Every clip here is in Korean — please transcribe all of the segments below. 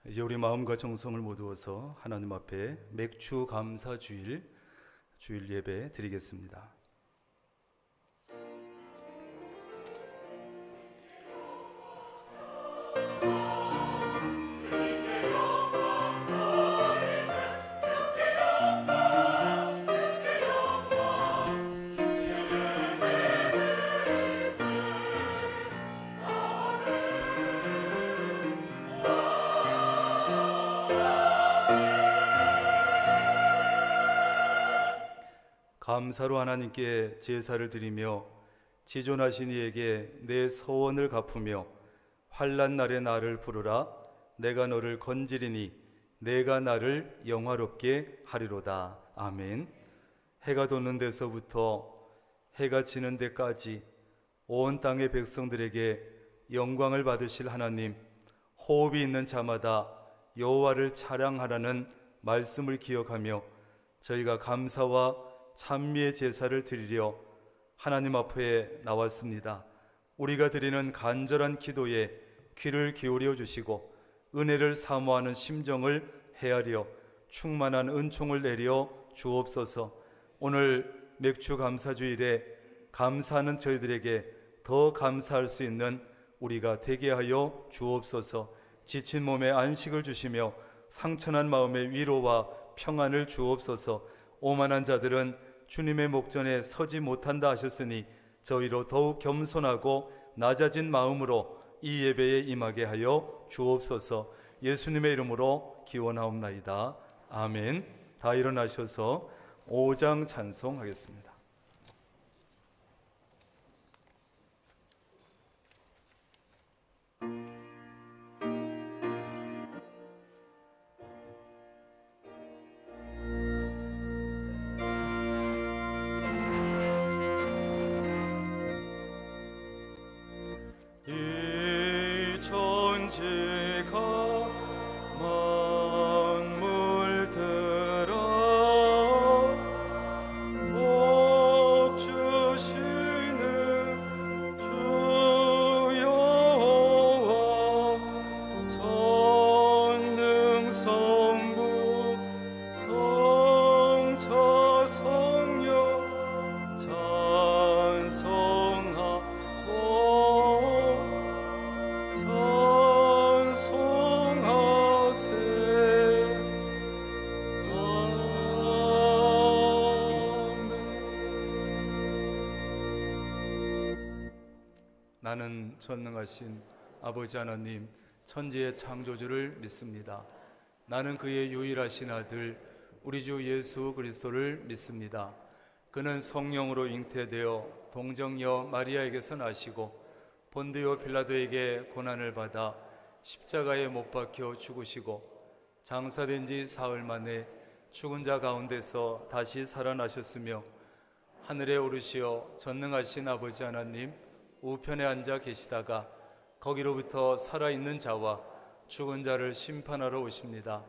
이제 우리 마음과 정성을 모두어서 하나님 앞에 맥주 감사 주일 예배 드리겠습니다. 감사로 하나님께 제사를 드리며 지존하신 이에게 내 서원을 갚으며 환난 날에 나를 부르라. 내가 너를 건지리니 내가 나를 영화롭게 하리로다. 아멘. 해가 돋는 데서부터 해가 지는 데까지 온 땅의 백성들에게 영광을 받으실 하나님, 호흡이 있는 자마다 여호와를 찬양하라는 말씀을 기억하며 저희가 감사와 찬미의 제사를 드리려 하나님 앞에 나왔습니다. 우리가 드리는 간절한 기도에 귀를 기울여 주시고 은혜를 사모하는 심정을 헤아려 충만한 은총을 내려 주옵소서. 오늘 맥주 감사주일에 감사하는 저희들에게 더 감사할 수 있는 우리가 되게 하여 주옵소서. 지친 몸에 안식을 주시며 상처난 마음에 위로와 평안을 주옵소서. 오만한 자들은 주님의 목전에 서지 못한다 하셨으니 저희로 더욱 겸손하고 낮아진 마음으로 이 예배에 임하게 하여 주옵소서. 예수님의 이름으로 기원하옵나이다. 아멘. 다 일어나셔서 5장 찬송하겠습니다. 나는 전능하신 아버지 하나님 천지의 창조주를 믿습니다. 나는 그의 유일하신 아들 우리 주 예수 그리스도를 믿습니다. 그는 성령으로 잉태되어 동정녀 마리아에게서 나시고 본디오 빌라도에게 고난을 받아 십자가에 못 박혀 죽으시고 장사된 지 사흘 만에 죽은 자 가운데서 다시 살아나셨으며 하늘에 오르시어 전능하신 아버지 하나님 우편에 앉아 계시다가 거기로부터 살아있는 자와 죽은 자를 심판하러 오십니다.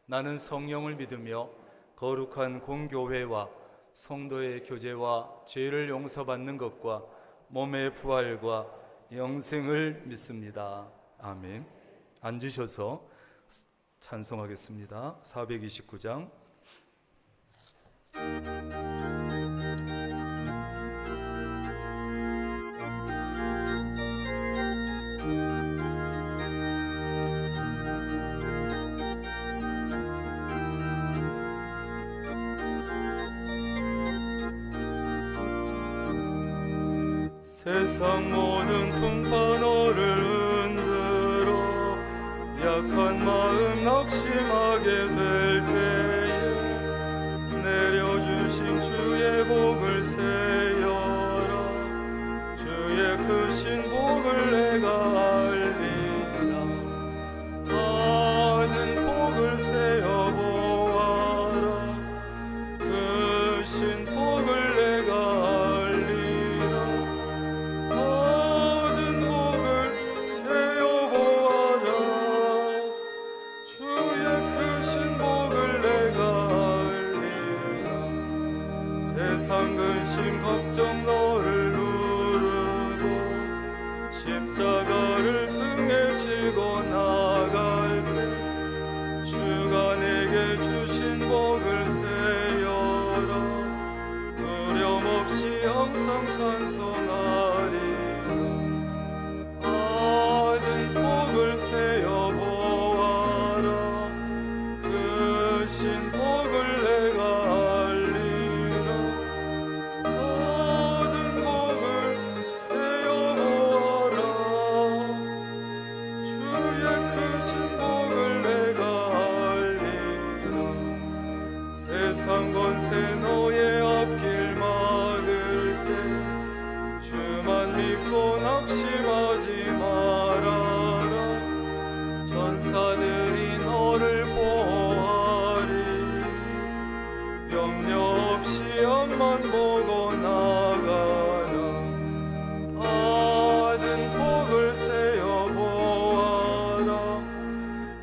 나는 성령을 믿으며 거룩한 공교회와 성도의 교제와 죄를 용서받는 것과 몸의 부활과 영생을 믿습니다. 아멘. 앉으셔서 찬송하겠습니다. 429장. 세상 모든 풍파 너를 흔들어 약한 마음 낙심하게 될 때에 내려주신 주의 복을 세여라. 주의 크신 복을 내가 알리라. 받은 복을 세어보아라. 크신 복을 내가 근심 걱정 너를 누르고 십자가를 등에 지고 나갈 때 항상 찬송하리라. 받은 복을 세어 보아라. 그 신 복을 내가 알리라. 받은 복을 세어 보아라. 주의 크신 복을 내가 알리라. 세상 권세 너의 앞길 막을 때 주만 믿고 낙심하지 말아라. 전사들이 너를 보호하리. 염려 없이 앞만 보고 나가라. 받은 복을 세어 보아라.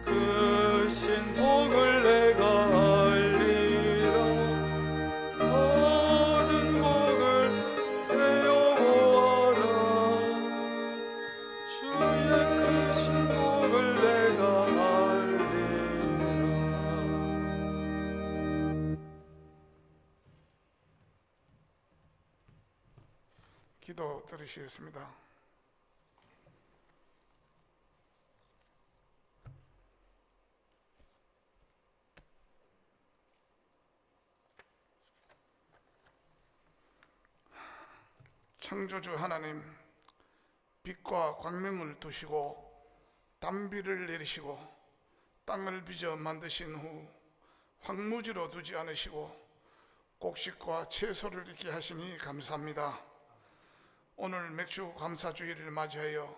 그 신 복을 내가 알리라. 받은 복을 세어 보아라. 주의 크신 복을 내가 알리라. 기도 드리시겠습니다. 창조주 하나님, 빛과 광명을 두시고 단비를 내리시고 땅을 빚어 만드신 후 황무지로 두지 않으시고 곡식과 채소를 있게 하시니 감사합니다. 오늘 맥주 감사주일을 맞이하여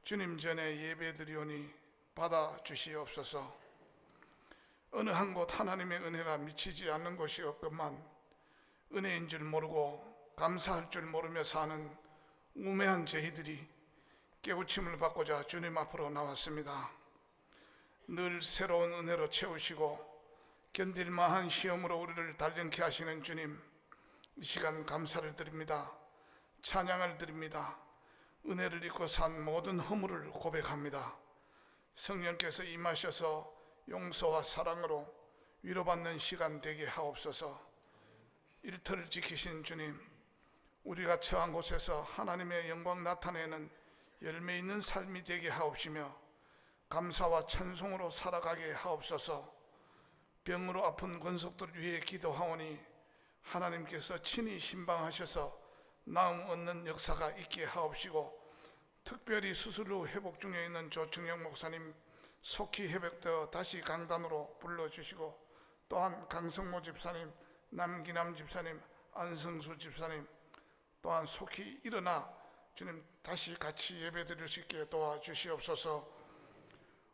주님 전에 예배드리오니 받아 주시옵소서. 어느 한 곳 하나님의 은혜가 미치지 않는 곳이 없건만 은혜인 줄 모르고 감사할 줄 모르며 사는 우매한 저희들이 깨우침을 받고자 주님 앞으로 나왔습니다. 늘 새로운 은혜로 채우시고 견딜만한 시험으로 우리를 단련케 하시는 주님, 이 시간 감사를 드립니다. 찬양을 드립니다. 은혜를 입고 산 모든 허물을 고백합니다. 성령께서 임하셔서 용서와 사랑으로 위로받는 시간 되게 하옵소서. 일터를 지키신 주님, 우리가 처한 곳에서 하나님의 영광 나타내는 열매 있는 삶이 되게 하옵시며 감사와 찬송으로 살아가게 하옵소서. 병으로 아픈 권속들을 위해 기도하오니 하나님께서 친히 신방하셔서 나음 얻는 역사가 있게 하옵시고, 특별히 수술 후 회복 중에 있는 조충영 목사님 속히 회복되어 다시 강단으로 불러주시고, 또한 강성모 집사님, 남기남 집사님, 안성수 집사님 또한 속히 일어나 주님 다시 같이 예배드릴 수 있게 도와주시옵소서.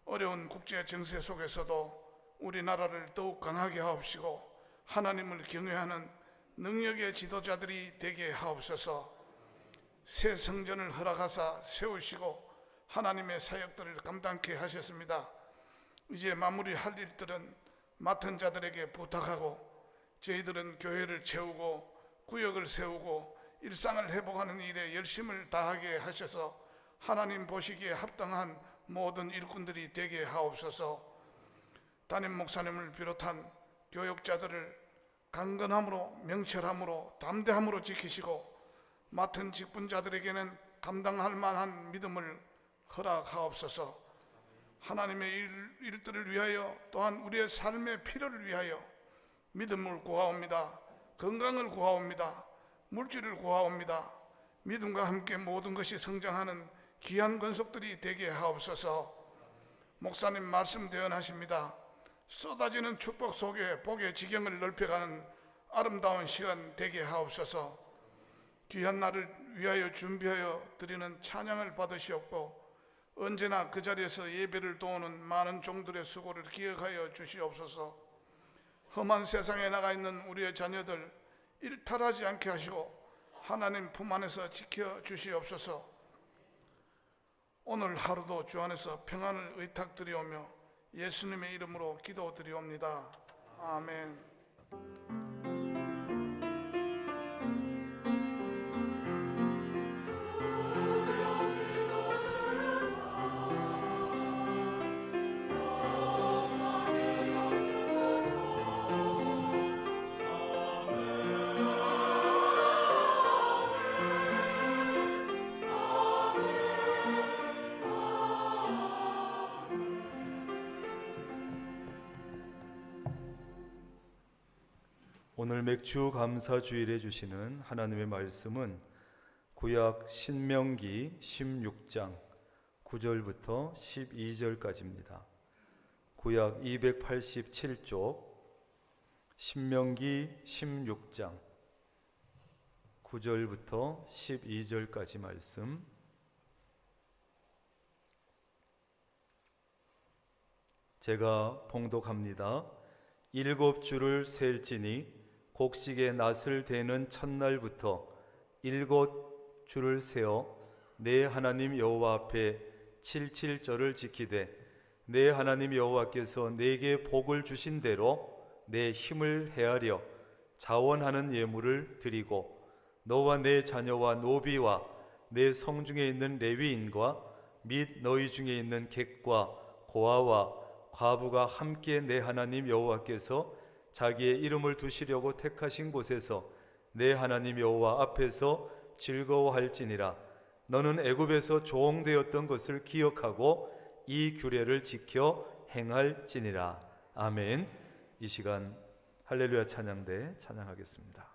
어려운 국제 정세 속에서도 우리나라를 더욱 강하게 하옵시고 하나님을 경외하는 능력의 지도자들이 되게 하옵소서. 새 성전을 허락하사 세우시고 하나님의 사역들을 감당케 하셨습니다. 이제 마무리할 일들은 맡은 자들에게 부탁하고 저희들은 교회를 채우고 구역을 세우고 일상을 회복하는 일에 열심을 다하게 하셔서 하나님 보시기에 합당한 모든 일꾼들이 되게 하옵소서. 담임 목사님을 비롯한 교역자들을 강건함으로 명철함으로 담대함으로 지키시고 맡은 직분자들에게는 감당할 만한 믿음을 허락하옵소서. 하나님의 일들을 위하여 또한 우리의 삶의 필요를 위하여 믿음을 구하옵니다. 건강을 구하옵니다. 물질을 구하옵니다. 믿음과 함께 모든 것이 성장하는 귀한 권속들이 되게 하옵소서. 목사님 말씀 대언하십니다. 쏟아지는 축복 속에 복의 지경을 넓혀가는 아름다운 시간 되게 하옵소서. 귀한 날을 위하여 준비하여 드리는 찬양을 받으시옵고 언제나 그 자리에서 예배를 도우는 많은 종들의 수고를 기억하여 주시옵소서. 험한 세상에 나가 있는 우리의 자녀들 일탈하지 않게 하시고 하나님 품 안에서 지켜주시옵소서. 오늘 하루도 주 안에서 평안을 의탁드리오며 예수님의 이름으로 기도드리옵니다. 아멘. 오늘 맥주 감사 주일에 주시는 하나님의 말씀은 구약 신명기 16장 9절부터 12절까지입니다. 구약 287쪽 신명기 16장 9절부터 12절까지 말씀. 제가 봉독합니다. 7주를 셀지니 곡식의 낫을 대는 첫날부터 7주를 세어 내 하나님 여호와 앞에 77절을 지키되 내 하나님 여호와께서 내게 복을 주신 대로 내 힘을 헤아려 자원하는 예물을 드리고 너와 내 자녀와 노비와 내 성중에 있는 레위인과 및 너희 중에 있는 객과 고아와 과부가 함께 내 하나님 여호와께서 자기의 이름을 두시려고 택하신 곳에서 내 하나님 여호와 앞에서 즐거워할지니라. 너는 애굽에서 종되었던 것을 기억하고 이 규례를 지켜 행할지니라. 아멘. 이 시간 할렐루야 찬양대 찬양하겠습니다.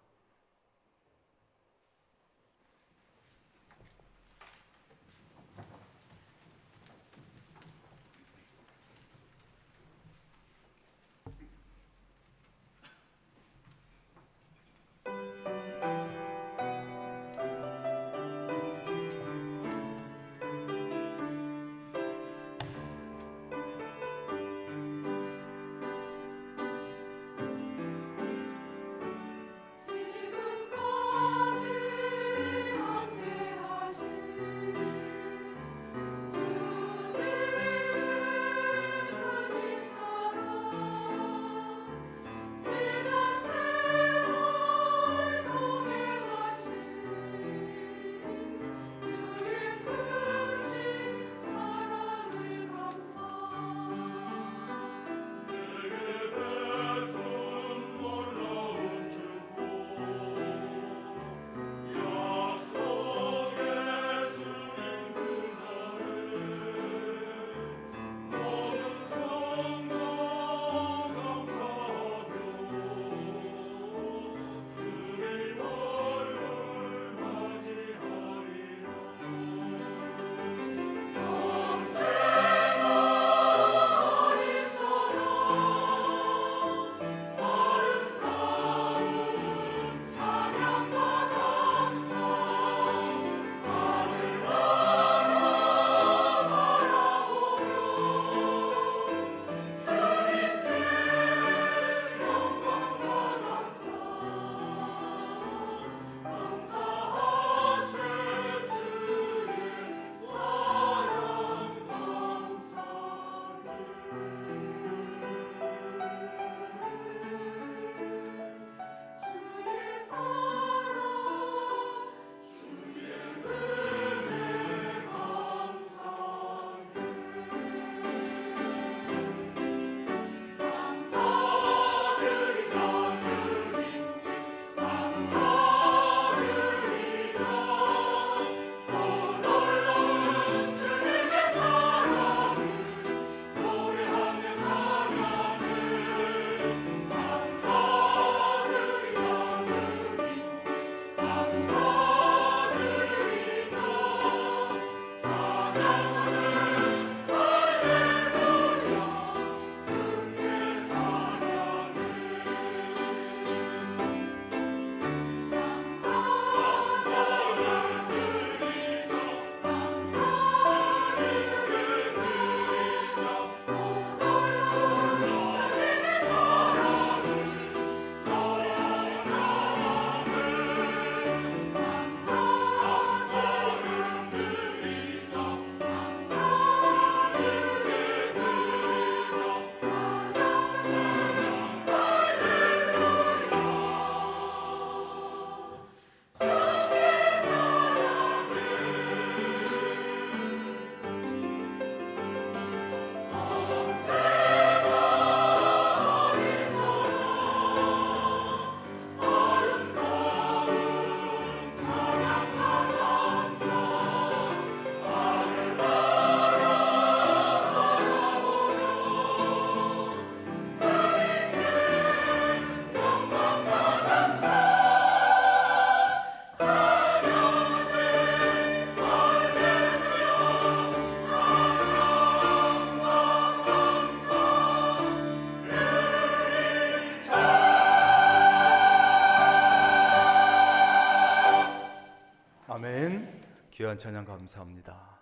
귀한 찬양 감사합니다.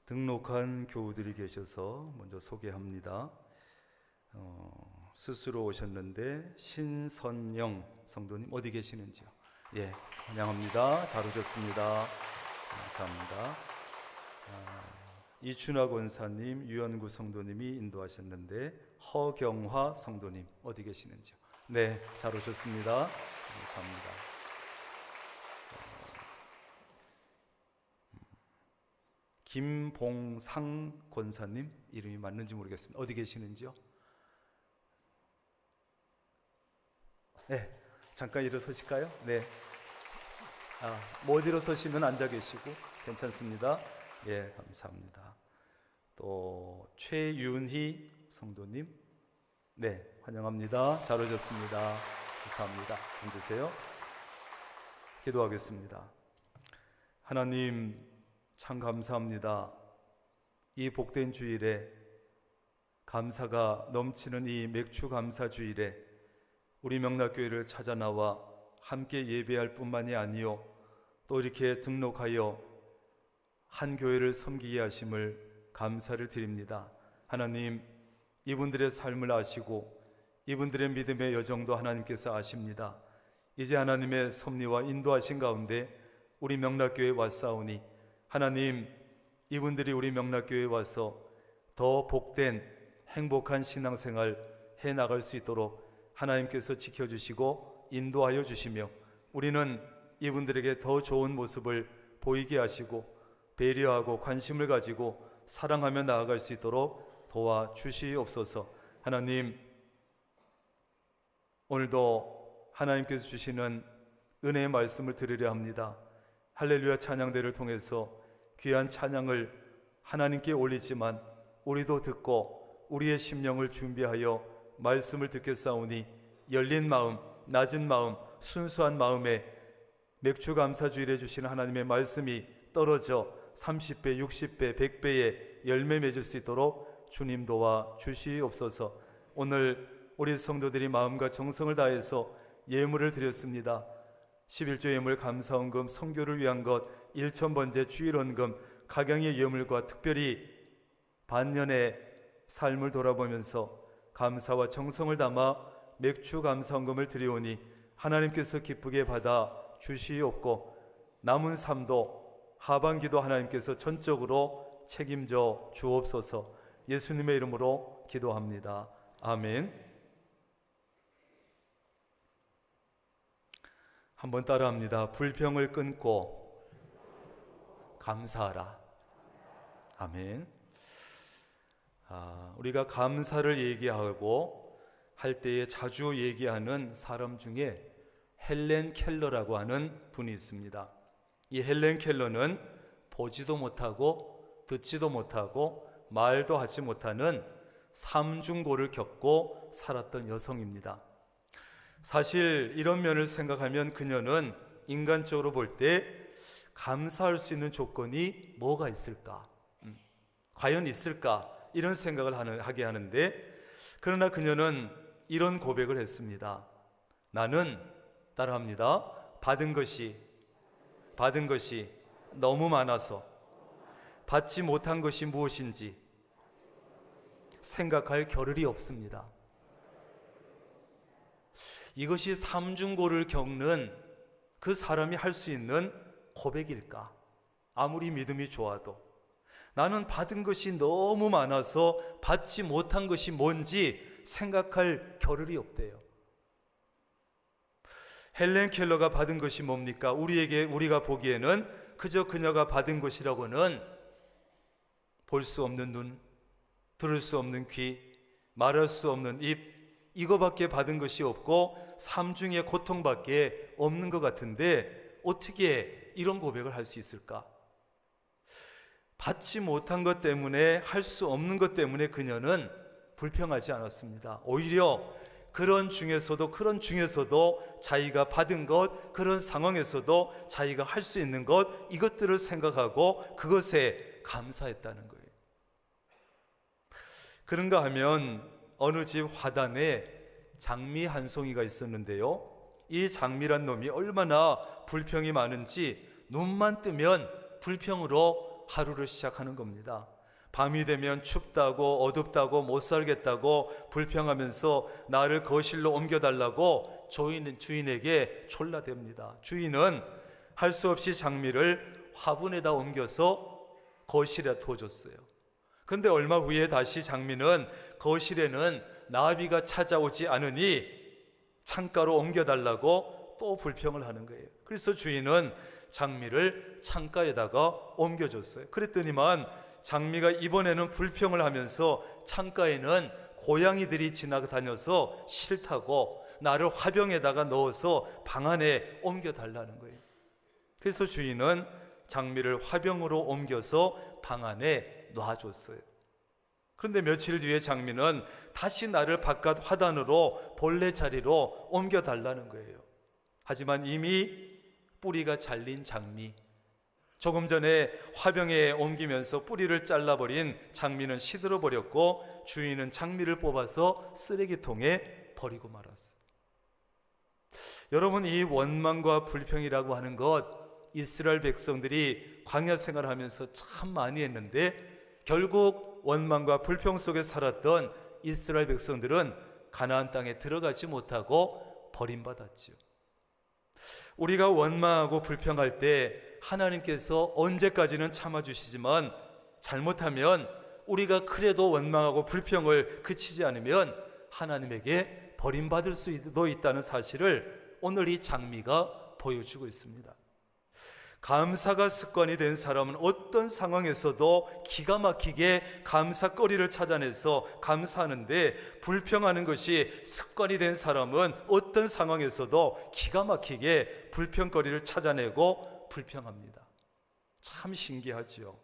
등록한 교우들이 계셔서 먼저 소개합니다. 스스로 오셨는데 신선영 성도님 어디 계시는지요? 예, 환영합니다. 잘 오셨습니다. 감사합니다. 이춘하 권사님, 유연구 성도님이 인도하셨는데 허경화 성도님 어디 계시는지요? 네, 잘 오셨습니다. 감사합니다. 김봉상 권사님 이름이 맞는지 모르겠습니다. 어디 계시는지요? 네, 잠깐 일어서실까요? 네. 못 일어서시면 앉아 계시고 괜찮습니다. 예, 감사합니다. 또 최윤희 성도님, 네, 환영합니다. 잘 오셨습니다. 감사합니다. 앉으세요. 기도하겠습니다. 하나님, 참 감사합니다. 이 복된 주일에, 감사가 넘치는 이 맥주 감사 주일에 우리 명락교회를 찾아 나와 함께 예배할 뿐만이 아니요 또 이렇게 등록하여 한 교회를 섬기게 하심을 감사를 드립니다. 하나님, 이분들의 삶을 아시고 이분들의 믿음의 여정도 하나님께서 아십니다. 이제 하나님의 섭리와 인도하신 가운데 우리 명락교회에 왔사오니 하나님, 이분들이 우리 명락교회에 와서 더 복된 행복한 신앙생활 해나갈 수 있도록 하나님께서 지켜주시고 인도하여 주시며 우리는 이분들에게 더 좋은 모습을 보이게 하시고 배려하고 관심을 가지고 사랑하며 나아갈 수 있도록 도와주시옵소서. 하나님, 오늘도 하나님께서 주시는 은혜의 말씀을 들으려 합니다. 할렐루야 찬양대를 통해서 귀한 찬양을 하나님께 올리지만 우리도 듣고 우리의 심령을 준비하여 말씀을 듣겠사오니 열린 마음, 낮은 마음, 순수한 마음에 맥주 감사주일에 주시는 하나님의 말씀이 떨어져 30배, 60배, 100배의 열매 맺을 수 있도록 주님 도와 주시옵소서. 오늘 우리 성도들이 마음과 정성을 다해서 예물을 드렸습니다. 11조 예물 감사헌금, 선교를 위한 것, 일천번제 주일헌금, 각양의 예물과 특별히 반년의 삶을 돌아보면서 감사와 정성을 담아 맥주 감사헌금을 드리오니 하나님께서 기쁘게 받아 주시옵고 남은 삶도 하반기도 하나님께서 전적으로 책임져 주옵소서. 예수님의 이름으로 기도합니다. 아멘. 한번 따라합니다. 불평을 끊고 감사하라. 아멘. 우리가 감사를 얘기하고 할 때에 자주 얘기하는 사람 중에 헬렌 켈러라고 하는 분이 있습니다. 이 헬렌 켈러는 보지도 못하고 듣지도 못하고 말도 하지 못하는 삼중고를 겪고 살았던 여성입니다. 사실 이런 면을 생각하면 그녀는 인간적으로 볼 때 감사할 수 있는 조건이 뭐가 있을까? 과연 있을까? 이런 생각을 하게 하는데, 그러나 그녀는 이런 고백을 했습니다. 나는, 따라합니다, 받은 것이 너무 많아서 받지 못한 것이 무엇인지 생각할 겨를이 없습니다. 이것이 삼중고를 겪는 그 사람이 할 수 있는 고백일까? 아무리 믿음이 좋아도 나는 받은 것이 너무 많아서 받지 못한 것이 뭔지 생각할 겨를이 없대요. 헬렌 켈러가 받은 것이 뭡니까? 우리가 보기에는 그저 그녀가 받은 것이라고는 볼 수 없는 눈, 들을 수 없는 귀, 말할 수 없는 입, 이거밖에 받은 것이 없고 삼중의 고통밖에 없는 것 같은데 어떻게 이런 고백을 할 수 있을까? 받지 못한 것 때문에, 할 수 없는 것 때문에 그녀는 불평하지 않았습니다. 오히려 그런 중에서도 자기가 받은 것, 그런 상황에서도 자기가 할 수 있는 것, 이것들을 생각하고 그것에 감사했다는 거예요. 그런가 하면 어느 집 화단에 장미 한 송이가 있었는데요, 이 장미란 놈이 얼마나 불평이 많은지 눈만 뜨면 불평으로 하루를 시작하는 겁니다. 밤이 되면 춥다고 어둡다고 못 살겠다고 불평하면서 나를 거실로 옮겨달라고 주인에게 촐라댑니다. 주인은 할 수 없이 장미를 화분에다 옮겨서 거실에 둬줬어요. 근데 얼마 후에 다시 장미는 거실에는 나비가 찾아오지 않으니 창가로 옮겨달라고 또 불평을 하는 거예요. 그래서 주인은 장미를 창가에다가 옮겨줬어요. 그랬더니만 장미가 이번에는 불평을 하면서 창가에는 고양이들이 지나다녀서 싫다고 나를 화병에다가 넣어서 방 안에 옮겨달라는 거예요. 그래서 주인은 장미를 화병으로 옮겨서 방 안에 놔줬어요. 그런데 며칠 뒤에 장미는 다시 나를 바깥 화단으로 본래 자리로 옮겨달라는 거예요. 하지만 이미 뿌리가 잘린 장미, 조금 전에 화병에 옮기면서 뿌리를 잘라버린 장미는 시들어버렸고 주인은 장미를 뽑아서 쓰레기통에 버리고 말았어요. 여러분, 이 원망과 불평이라고 하는 것, 이스라엘 백성들이 광야 생활하면서 참 많이 했는데 결국 원망과 불평 속에 살았던 이스라엘 백성들은 가나안 땅에 들어가지 못하고 버림받았지요. 우리가 원망하고 불평할 때 하나님께서 언제까지는 참아주시지만 잘못하면 우리가 그래도 원망하고 불평을 그치지 않으면 하나님에게 버림받을 수도 있다는 사실을 오늘 이 장미가 보여주고 있습니다. 감사가 습관이 된 사람은 어떤 상황에서도 기가 막히게 감사거리를 찾아내서 감사하는데, 불평하는 것이 습관이 된 사람은 어떤 상황에서도 기가 막히게 불평거리를 찾아내고 불평합니다. 참 신기하지요.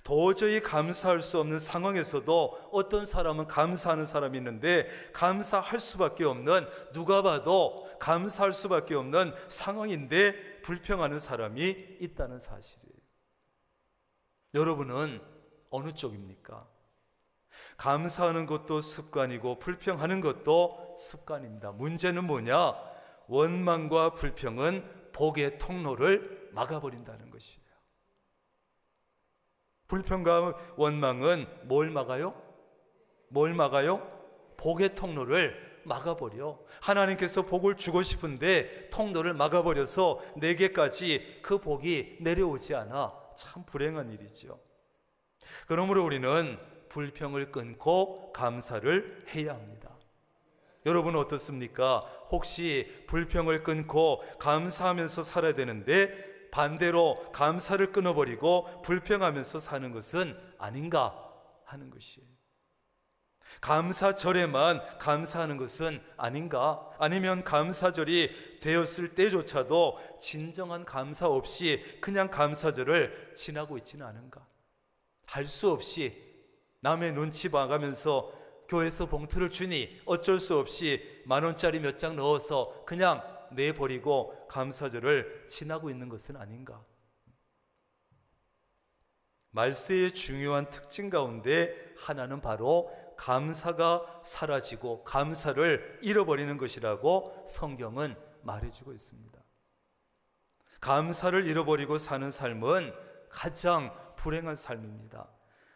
도저히 감사할 수 없는 상황에서도 어떤 사람은 감사하는 사람이 있는데, 감사할 수밖에 없는, 누가 봐도 감사할 수밖에 없는 상황인데 불평하는 사람이 있다는 사실이에요. 여러분은 어느 쪽입니까? 감사하는 것도 습관이고 불평하는 것도 습관입니다. 문제는 뭐냐? 원망과 불평은 복의 통로를 막아버린다는 것이에요. 불평과 원망은 뭘 막아요? 뭘 막아요? 복의 통로를 막아버려. 하나님께서 복을 주고 싶은데 통로를 막아버려서 내게까지 그 복이 내려오지 않아. 참 불행한 일이죠. 그러므로 우리는 불평을 끊고 감사를 해야 합니다. 여러분은 어떻습니까? 혹시 불평을 끊고 감사하면서 살아야 되는데 반대로 감사를 끊어버리고 불평하면서 사는 것은 아닌가 하는 것이에요. 감사절에만 감사하는 것은 아닌가? 아니면 감사절이 되었을 때조차도 진정한 감사 없이 그냥 감사절을 지나고 있지는 않은가? 할 수 없이 남의 눈치 봐가면서 교회에서 봉투를 주니 어쩔 수 없이 10,000원짜리 몇 장 넣어서 그냥 내버리고 감사절을 지나고 있는 것은 아닌가? 말세의 중요한 특징 가운데 하나는 바로 감사가 사라지고 감사를 잃어버리는 것이라고 성경은 말해주고 있습니다. 감사를 잃어버리고 사는 삶은 가장 불행한 삶입니다.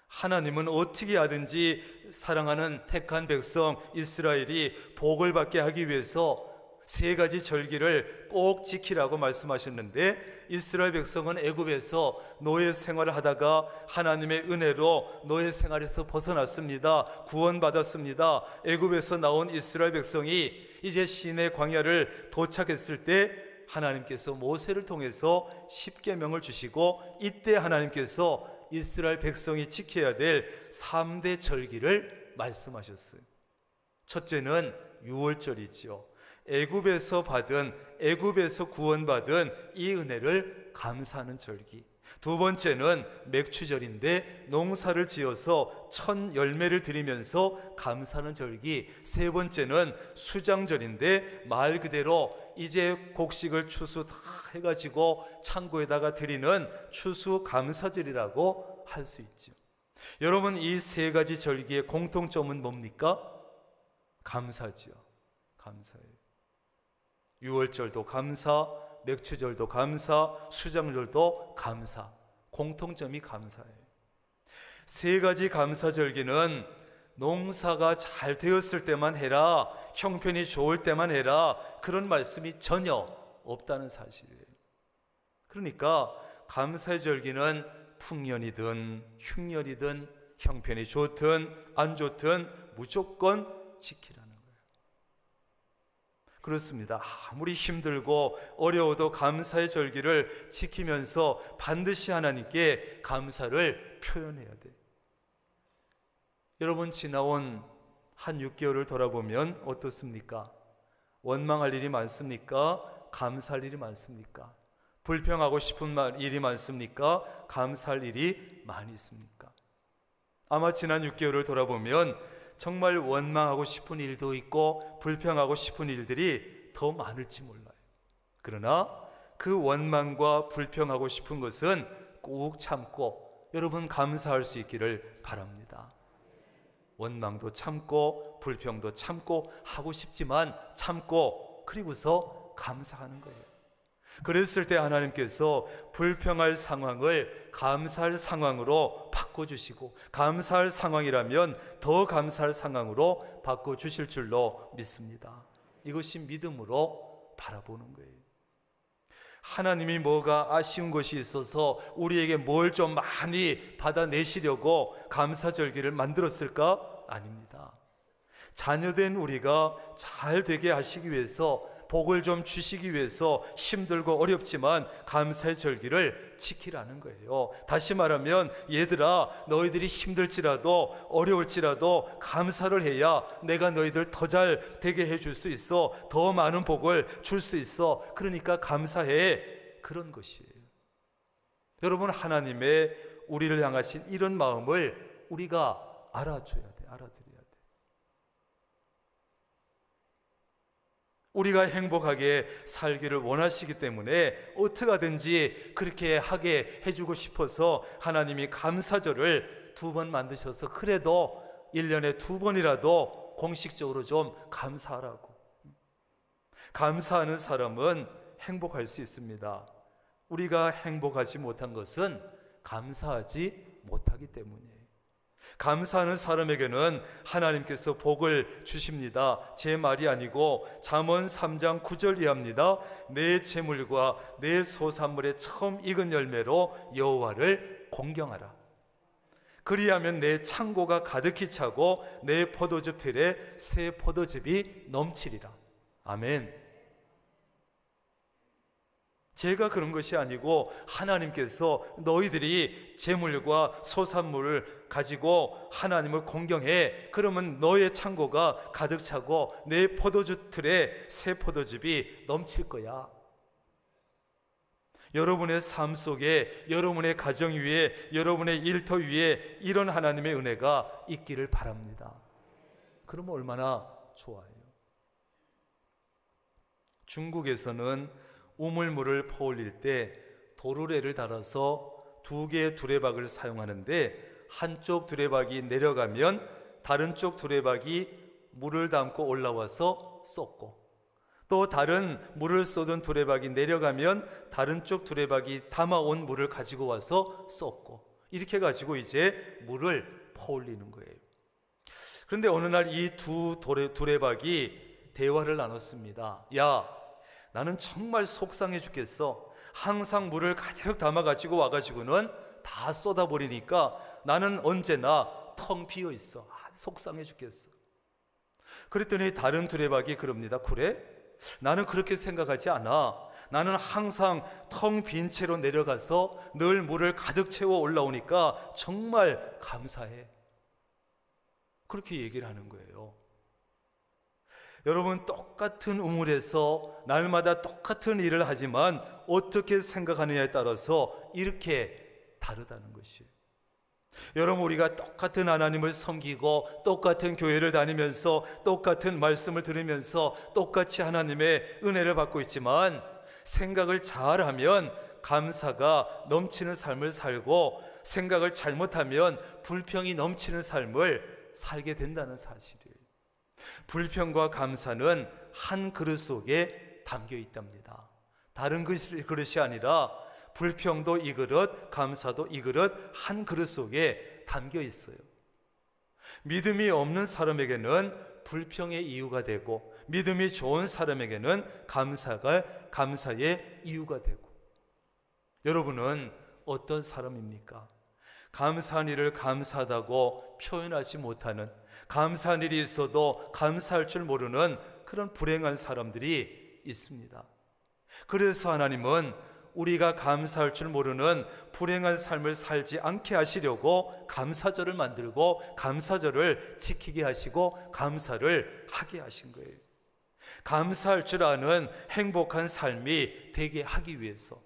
하나님은 어떻게 하든지 사랑하는 택한 백성 이스라엘이 복을 받게 하기 위해서 3가지 절기를 꼭 지키라고 말씀하셨는데, 이스라엘 백성은 애굽에서 노예 생활을 하다가 하나님의 은혜로 노예 생활에서 벗어났습니다. 구원받았습니다. 애굽에서 나온 이스라엘 백성이 이제 시내 광야를 도착했을 때 하나님께서 모세를 통해서 10계명을 주시고, 이때 하나님께서 이스라엘 백성이 지켜야 될 3대 절기를 말씀하셨어요. 첫째는 유월절이지요. 애굽에서 구원받은 이 은혜를 감사하는 절기. 두 번째는 맥추절인데 농사를 지어서 첫 열매를 드리면서 감사하는 절기. 세 번째는 수장절인데 말 그대로 이제 곡식을 추수 다 해가지고 창고에다가 드리는 추수 감사절이라고 할 수 있죠. 여러분, 이 세 가지 절기의 공통점은 뭡니까? 감사지요. 감사예요. 유월절도 감사, 맥추절도 감사, 수장절도 감사. 공통점이 감사예요. 세 가지 감사절기는 농사가 잘 되었을 때만 해라, 형편이 좋을 때만 해라, 그런 말씀이 전혀 없다는 사실이에요. 그러니까 감사의 절기는 풍년이든 흉년이든 형편이 좋든 안 좋든 무조건 지키라는 거예요. 그렇습니다. 아무리 힘들고 어려워도 감사의 절기를 지키면서 반드시 하나님께 감사를 표현해야 돼요. 여러분, 지나온 한 6개월을 돌아보면 어떻습니까? 원망할 일이 많습니까? 감사할 일이 많습니까? 불평하고 싶은 일이 많습니까? 감사할 일이 많이 있습니까? 아마 지난 6개월을 돌아보면 정말 원망하고 싶은 일도 있고 불평하고 싶은 일들이 더 많을지 몰라요. 그러나 그 원망과 불평하고 싶은 것은 꼭 참고 여러분 감사할 수 있기를 바랍니다. 원망도 참고 불평도 참고 하고 싶지만 참고 그리고서 감사하는 거예요. 그랬을 때 하나님께서 불평할 상황을 감사할 상황으로 바꿔주시고 감사할 상황이라면 더 감사할 상황으로 바꿔주실 줄로 믿습니다. 이것이 믿음으로 바라보는 거예요. 하나님이 뭐가 아쉬운 것이 있어서 우리에게 뭘 좀 많이 받아내시려고 감사절기를 만들었을까? 아닙니다. 자녀된 우리가 잘 되게 하시기 위해서, 복을 좀 주시기 위해서 힘들고 어렵지만 감사의 절기를 지키라는 거예요. 다시 말하면 얘들아, 너희들이 힘들지라도 어려울지라도 감사를 해야 내가 너희들 더 잘 되게 해줄 수 있어, 더 많은 복을 줄 수 있어. 그러니까 감사해. 그런 것이에요. 여러분, 하나님의 우리를 향하신 이런 마음을 우리가 알아줘야 돼. 알아들여야 돼. 우리가 행복하게 살기를 원하시기 때문에 어떻게 하든지 그렇게 하게 해주고 싶어서 하나님이 감사절을 2번 만드셔서 그래도 1년에 2번이라도 공식적으로 좀 감사하라고. 감사하는 사람은 행복할 수 있습니다. 우리가 행복하지 못한 것은 감사하지 못하기 때문이에요. 감사하는 사람에게는 하나님께서 복을 주십니다. 제 말이 아니고 잠언 3장 9절 이하입니다. 내 재물과 내 소산물의 처음 익은 열매로 여호와를 공경하라. 그리하면 내 창고가 가득히 차고 내 포도즙 틀에 새 포도즙이 넘치리라. 아멘. 제가 그런 것이 아니고 하나님께서 너희들이 재물과 소산물을 가지고 하나님을 공경해. 그러면 너의 창고가 가득 차고 내 포도주 틀에 새 포도즙이 넘칠 거야. 여러분의 삶 속에, 여러분의 가정 위에, 여러분의 일터 위에 이런 하나님의 은혜가 있기를 바랍니다. 그러면 얼마나 좋아요. 중국에서는 우물물을 퍼올릴 때 도르래를 달아서 2개의 두레박을 사용하는데 한쪽 두레박이 내려가면 다른 쪽 두레박이 물을 담고 올라와서 쏟고, 또 다른 물을 쏟은 두레박이 내려가면 다른 쪽 두레박이 담아온 물을 가지고 와서 쏟고, 이렇게 가지고 이제 물을 퍼올리는 거예요. 그런데 어느 날 이 두 두레박이 대화를 나눴습니다. 야, 나는 정말 속상해 죽겠어. 항상 물을 가득 담아가지고 와가지고는 다 쏟아버리니까 나는 언제나 텅 비어 있어. 속상해 죽겠어. 그랬더니 다른 두레박이 그럽니다. 그래? 나는 그렇게 생각하지 않아. 나는 항상 텅 빈 채로 내려가서 늘 물을 가득 채워 올라오니까 정말 감사해. 그렇게 얘기를 하는 거예요. 여러분, 똑같은 우물에서 날마다 똑같은 일을 하지만 어떻게 생각하느냐에 따라서 이렇게 다르다는 것이에요. 여러분, 우리가 똑같은 하나님을 섬기고 똑같은 교회를 다니면서 똑같은 말씀을 들으면서 똑같이 하나님의 은혜를 받고 있지만 생각을 잘하면 감사가 넘치는 삶을 살고 생각을 잘못하면 불평이 넘치는 삶을 살게 된다는 사실이에요. 불평과 감사는 한 그릇 속에 담겨 있답니다. 다른 그릇이 아니라 불평도 이 그릇, 감사도 이 그릇, 한 그릇 속에 담겨 있어요. 믿음이 없는 사람에게는 불평의 이유가 되고 믿음이 좋은 사람에게는 감사의 이유가 되고. 여러분은 어떤 사람입니까? 감사한 일을 감사하다고 표현하지 못하는, 감사한 일이 있어도 감사할 줄 모르는 그런 불행한 사람들이 있습니다. 그래서 하나님은 우리가 감사할 줄 모르는 불행한 삶을 살지 않게 하시려고 감사절을 만들고 감사절을 지키게 하시고 감사를 하게 하신 거예요. 감사할 줄 아는 행복한 삶이 되게 하기 위해서.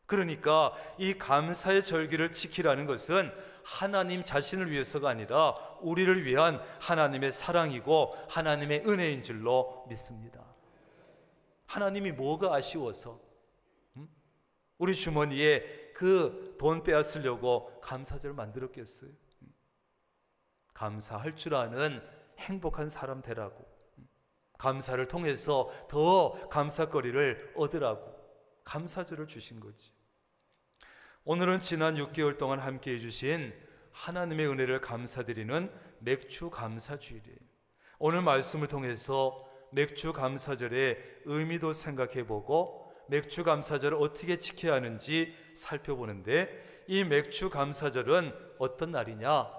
그러니까 이 감사의 절기를 지키라는 것은 하나님 자신을 위해서가 아니라 우리를 위한 하나님의 사랑이고 하나님의 은혜인 줄로 믿습니다. 하나님이 뭐가 아쉬워서 우리 주머니에 그 돈 빼앗으려고 감사절 만들었겠어요? 감사할 줄 아는 행복한 사람 되라고, 감사를 통해서 더 감사거리를 얻으라고 감사절을 주신 거지. 오늘은 지난 6개월 동안 함께 해주신 하나님의 은혜를 감사드리는 맥주 감사주일이에요. 오늘 말씀을 통해서 맥주 감사절의 의미도 생각해보고 맥주 감사절을 어떻게 지켜야 하는지 살펴보는데, 이 맥주 감사절은 어떤 날이냐?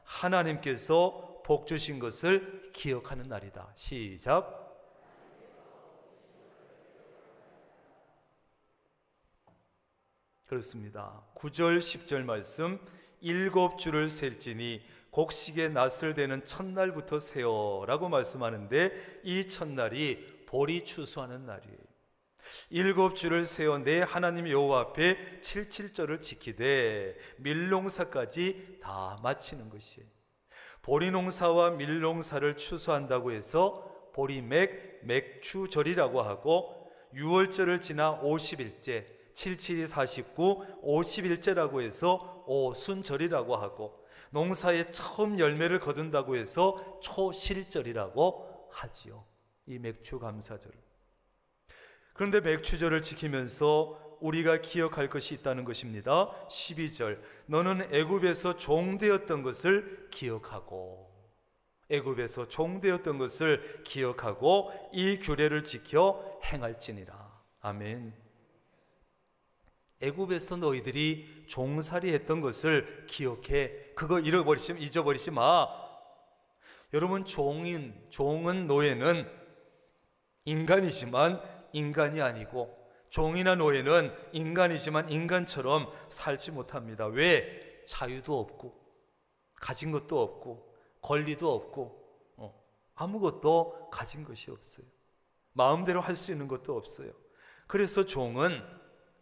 하나님께서 복 주신 것을 기억하는 날이다. 시작. 그렇습니다. 9절 10절 말씀, 7주를 셀지니 곡식의 낫을 대는 첫날부터 세어라고 말씀하는데, 이 첫날이 보리 추수하는 날이에요. 7주를 세어 내 하나님 여호와 앞에 77절을 지키되 밀농사까지 다 마치는 것이에요. 보리농사와 밀농사를 추수한다고 해서 맥추절이라고 하고, 6월절을 지나 50일째, 77이 49, 51제라고 해서 오순절이라고 하고, 농사의 처음 열매를 거둔다고 해서 초실절이라고 하지요. 이 맥추 감사절. 그런데 맥추절을 지키면서 우리가 기억할 것이 있다는 것입니다. 12절, 너는 애굽에서 종되었던 것을 기억하고, 애굽에서 종되었던 것을 기억하고 이 규례를 지켜 행할지니라. 아멘. 애굽에서 너희들이 종살이 했던 것을 기억해. 그거 잊어버리지 마. 여러분, 종은 노예는 인간이지만 인간이 아니고, 종이나 노예는 인간이지만 인간처럼 살지 못합니다. 왜? 자유도 없고 가진 것도 없고 권리도 없고 아무것도 가진 것이 없어요. 마음대로 할 수 있는 것도 없어요. 그래서 종은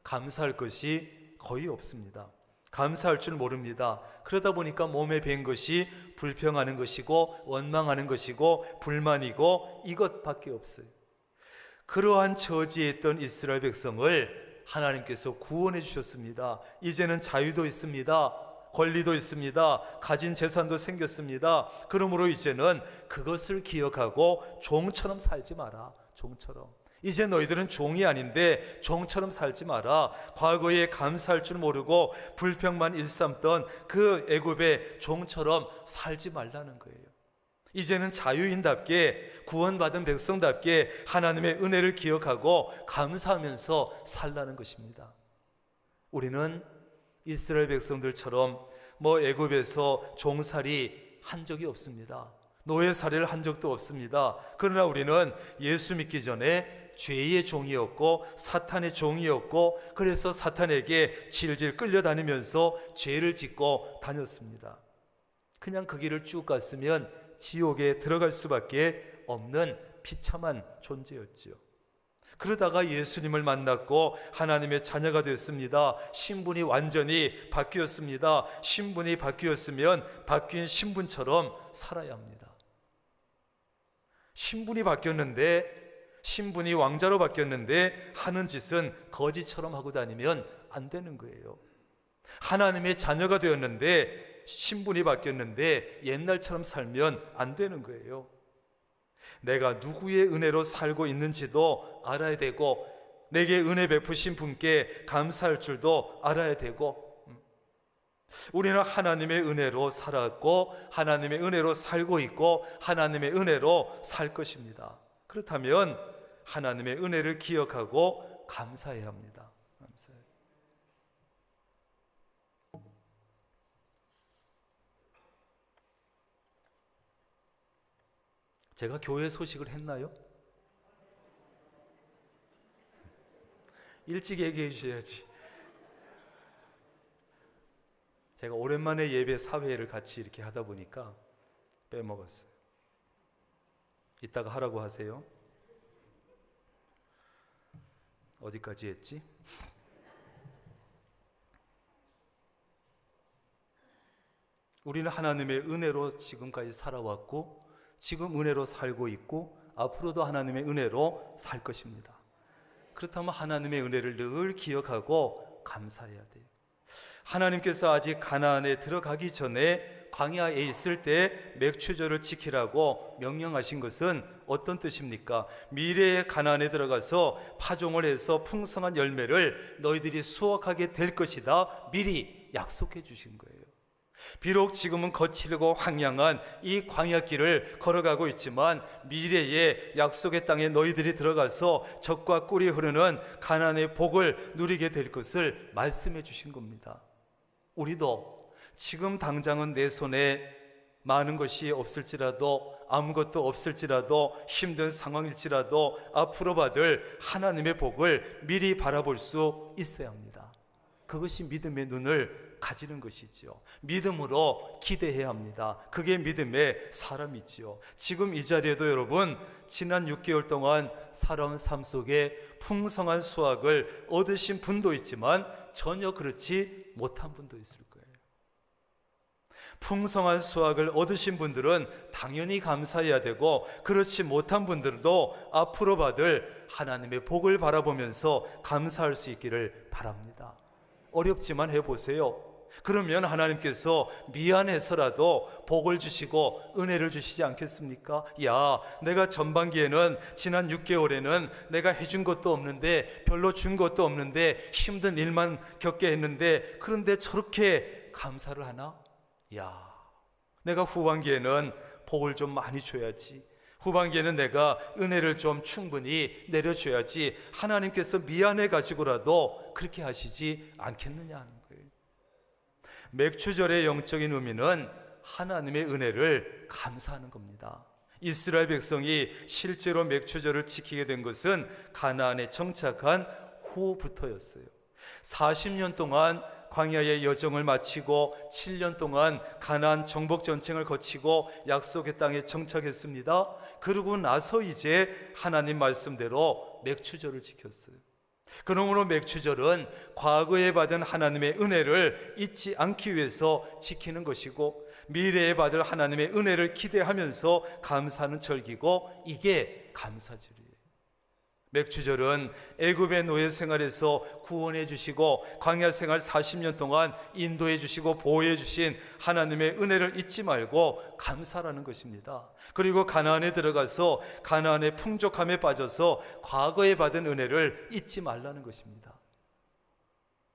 감사할 것이 거의 없습니다. 감사할 줄 모릅니다. 그러다 보니까 몸에 밴 것이 불평하는 것이고 원망하는 것이고 불만이고 이것밖에 없어요. 그러한 처지에 있던 이스라엘 백성을 하나님께서 구원해 주셨습니다. 이제는 자유도 있습니다. 권리도 있습니다. 가진 재산도 생겼습니다. 그러므로 이제는 그것을 기억하고 종처럼 살지 마라. 종처럼. 이제 너희들은 종이 아닌데 종처럼 살지 마라. 과거에 감사할 줄 모르고 불평만 일삼던 그 애굽의 종처럼 살지 말라는 거예요. 이제는 자유인답게 구원받은 백성답게 하나님의 은혜를 기억하고 감사하면서 살라는 것입니다. 우리는 이스라엘 백성들처럼 애굽에서 종살이 한 적이 없습니다. 노예살이를 한 적도 없습니다. 그러나 우리는 예수 믿기 전에 죄의 종이었고 사탄의 종이었고, 그래서 사탄에게 질질 끌려다니면서 죄를 짓고 다녔습니다. 그냥 그 길을 쭉 갔으면 지옥에 들어갈 수밖에 없는 비참한 존재였지요. 그러다가 예수님을 만났고 하나님의 자녀가 됐습니다. 신분이 완전히 바뀌었습니다. 신분이 바뀌었으면 바뀐 신분처럼 살아야 합니다. 신분이 바뀌었는데, 신분이 왕자로 바뀌었는데 하는 짓은 거지처럼 하고 다니면 안 되는 거예요. 하나님의 자녀가 되었는데 신분이 바뀌었는데 옛날처럼 살면 안 되는 거예요. 내가 누구의 은혜로 살고 있는지도 알아야 되고, 내게 은혜 베푸신 분께 감사할 줄도 알아야 되고, 우리는 하나님의 은혜로 살았고 하나님의 은혜로 살고 있고 하나님의 은혜로 살 것입니다. 그렇다면 하나님의 은혜를 기억하고 감사해야 합니다. 감사해요. 제가 교회 소식을 했나요? 일찍 얘기해 주셔야지. 제가 오랜만에 예배 사회를 같이 이렇게 하다 보니까 빼먹었어요. 이따가 하라고 하세요. 어디까지 했지? 우리는 하나님의 은혜로 지금까지 살아왔고 지금 은혜로 살고 있고 앞으로도 하나님의 은혜로 살 것입니다. 그렇다면 하나님의 은혜를 늘 기억하고 감사해야 돼요. 하나님께서 아직 가나안에 들어가기 전에 광야에 있을 때 맥추절을 지키라고 명령하신 것은 어떤 뜻입니까? 미래의 가나안에 들어가서 파종을 해서 풍성한 열매를 너희들이 수확하게 될 것이다 미리 약속해 주신 거예요. 비록 지금은 거칠고 황량한 이 광야길을 걸어가고 있지만 미래의 약속의 땅에 너희들이 들어가서 젖과 꿀이 흐르는 가나안의 복을 누리게 될 것을 말씀해 주신 겁니다. 우리도 지금 당장은 내 손에 많은 것이 없을지라도, 아무것도 없을지라도, 힘든 상황일지라도 앞으로 받을 하나님의 복을 미리 바라볼 수 있어야 합니다. 그것이 믿음의 눈을 가지는 것이지요. 믿음으로 기대해야 합니다. 그게 믿음의 사람이지요. 지금 이 자리에도 여러분 지난 6개월 동안 살아온 삶 속에 풍성한 수확을 얻으신 분도 있지만 전혀 그렇지 못한 분도 있을 거예요. 풍성한 수확을 얻으신 분들은 당연히 감사해야 되고, 그렇지 못한 분들도 앞으로 받을 하나님의 복을 바라보면서 감사할 수 있기를 바랍니다. 어렵지만 해보세요. 그러면 하나님께서 미안해서라도 복을 주시고 은혜를 주시지 않겠습니까? 야, 내가 전반기에는 지난 6개월에는 내가 해준 것도 없는데, 별로 준 것도 없는데, 힘든 일만 겪게 했는데, 그런데 저렇게 감사를 하나? 야, 내가 후반기에는 복을 좀 많이 줘야지, 후반기에는 내가 은혜를 좀 충분히 내려줘야지, 하나님께서 미안해 가지고라도 그렇게 하시지 않겠느냐 하는 거예요. 맥추절의 영적인 의미는 하나님의 은혜를 감사하는 겁니다. 이스라엘 백성이 실제로 맥추절을 지키게 된 것은 가나안에 정착한 후부터였어요. 40년 동안 광야의 여정을 마치고 7년 동안 가나안 정복 전쟁을 거치고 약속의 땅에 정착했습니다. 그러고 나서 이제 하나님 말씀대로 맥추절을 지켰어요. 그러므로 맥추절은 과거에 받은 하나님의 은혜를 잊지 않기 위해서 지키는 것이고, 미래에 받을 하나님의 은혜를 기대하면서 감사하는 절기고, 이게 감사절이에요. 맥추절은 애굽의 노예 생활에서 구원해 주시고 광야 생활 40년 동안 인도해 주시고 보호해 주신 하나님의 은혜를 잊지 말고 감사라는 것입니다. 그리고 가나안에 들어가서 가나안의 풍족함에 빠져서 과거에 받은 은혜를 잊지 말라는 것입니다.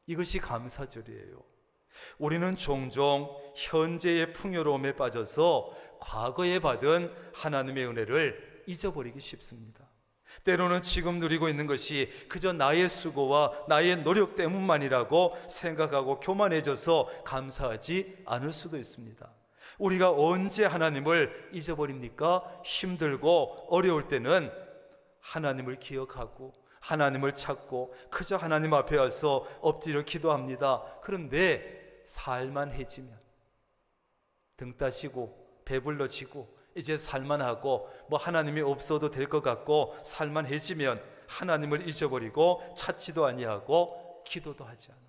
이것이 감사절이에요. 우리는 종종 현재의 풍요로움에 빠져서 과거에 받은 하나님의 은혜를 잊어버리기 쉽습니다. 때로는 지금 누리고 있는 것이 그저 나의 수고와 나의 노력 때문만이라고 생각하고 교만해져서 감사하지 않을 수도 있습니다. 우리가 언제 하나님을 잊어버립니까? 힘들고 어려울 때는 하나님을 기억하고 하나님을 찾고 그저 하나님 앞에 와서 엎드려 기도합니다. 그런데 살만해지면, 등 따시고 배불러지고 이제 살만하고 뭐 하나님이 없어도 될 것 같고 살만해지면 하나님을 잊어버리고 찾지도 아니하고 기도도 하지 않아요.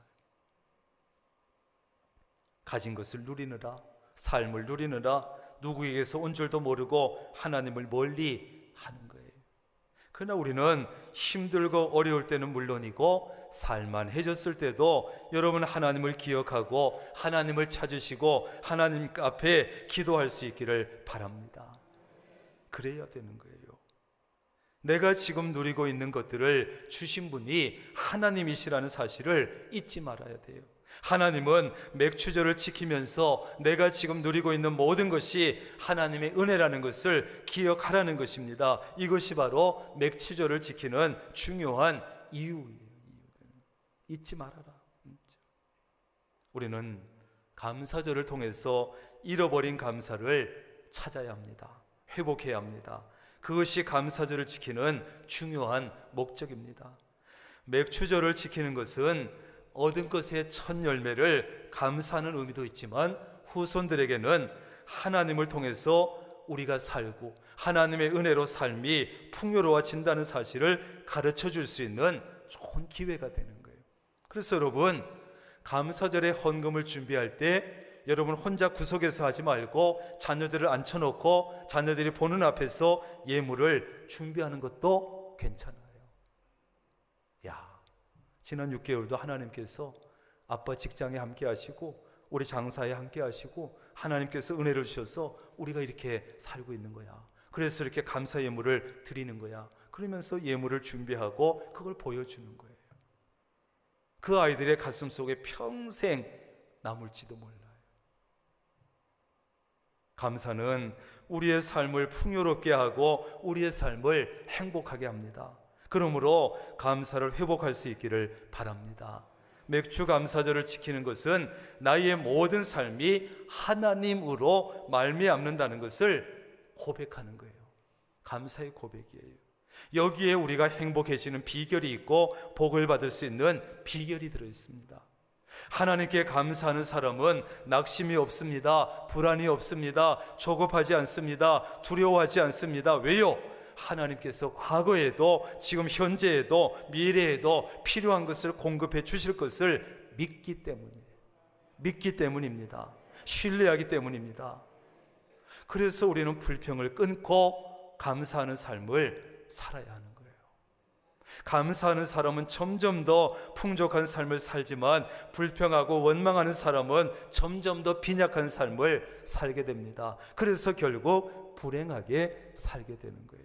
가진 것을 누리느라, 삶을 누리느라 누구에게서 온 줄도 모르고 하나님을 멀리 하는 거예요. 그러나 우리는 힘들고 어려울 때는 물론이고 살만해졌을 때도 여러분 하나님을 기억하고 하나님을 찾으시고 하나님 앞에 기도할 수 있기를 바랍니다. 그래야 되는 거예요. 내가 지금 누리고 있는 것들을 주신 분이 하나님이시라는 사실을 잊지 말아야 돼요. 하나님은 맥추절을 지키면서 내가 지금 누리고 있는 모든 것이 하나님의 은혜라는 것을 기억하라는 것입니다. 이것이 바로 맥추절을 지키는 중요한 이유예요. 잊지 말아라. 우리는 감사절을 통해서 잃어버린 감사를 찾아야 합니다. 회복해야 합니다. 그것이 감사절을 지키는 중요한 목적입니다. 맥추절을 지키는 것은 얻은 것의 첫 열매를 감사하는 의미도 있지만 후손들에게는 하나님을 통해서 우리가 살고 하나님의 은혜로 삶이 풍요로워진다는 사실을 가르쳐 줄 수 있는 좋은 기회가 되는 거예요. 그래서 여러분, 감사절에 헌금을 준비할 때 여러분 혼자 구석에서 하지 말고 자녀들을 앉혀놓고 자녀들이 보는 앞에서 예물을 준비하는 것도 괜찮아요. 지난 6개월도 하나님께서 아빠 직장에 함께 하시고 우리 장사에 함께 하시고 하나님께서 은혜를 주셔서 우리가 이렇게 살고 있는 거야. 그래서 이렇게 감사 예물을 드리는 거야. 그러면서 예물을 준비하고 그걸 보여주는 거예요. 그 아이들의 가슴 속에 평생 남을지도 몰라요. 감사는 우리의 삶을 풍요롭게 하고 우리의 삶을 행복하게 합니다. 그러므로 감사를 회복할 수 있기를 바랍니다. 맥주 감사절을 지키는 것은 나의 모든 삶이 하나님으로 말미암는다는 것을 고백하는 거예요. 감사의 고백이에요. 여기에 우리가 행복해지는 비결이 있고 복을 받을 수 있는 비결이 들어있습니다. 하나님께 감사하는 사람은 낙심이 없습니다. 불안이 없습니다. 조급하지 않습니다. 두려워하지 않습니다. 왜요? 하나님께서 과거에도 지금 현재에도 미래에도 필요한 것을 공급해 주실 것을 믿기 때문입니다. 신뢰하기 때문입니다. 그래서 우리는 불평을 끊고 감사하는 삶을 살아야 하는 거예요. 감사하는 사람은 점점 더 풍족한 삶을 살지만 불평하고 원망하는 사람은 점점 더 빈약한 삶을 살게 됩니다. 그래서 결국 불행하게 살게 되는 거예요.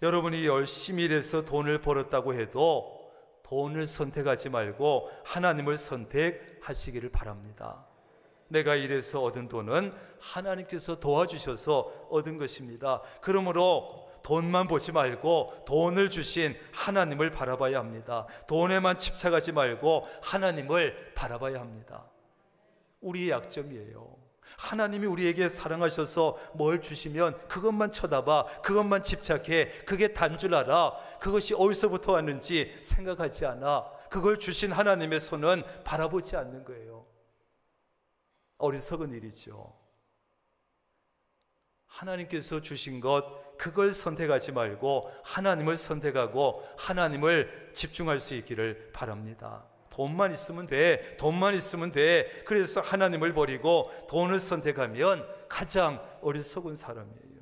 여러분이 열심히 일해서 돈을 벌었다고 해도 돈을 선택하지 말고 하나님을 선택하시기를 바랍니다. 내가 일해서 얻은 돈은 하나님께서 도와주셔서 얻은 것입니다. 그러므로 돈만 보지 말고 돈을 주신 하나님을 바라봐야 합니다. 돈에만 집착하지 말고 하나님을 바라봐야 합니다. 우리의 약점이에요. 하나님이 우리에게 사랑하셔서 뭘 주시면 그것만 쳐다봐, 그것만 집착해, 그게 단 줄 알아. 그것이 어디서부터 왔는지 생각하지 않아. 그걸 주신 하나님의 손은 바라보지 않는 거예요. 어리석은 일이죠. 하나님께서 주신 것, 그걸 선택하지 말고 하나님을 선택하고 하나님을 집중할 수 있기를 바랍니다. 돈만 있으면 돼. 돈만 있으면 돼. 그래서 하나님을 버리고 돈을 선택하면 가장 어리석은 사람이에요.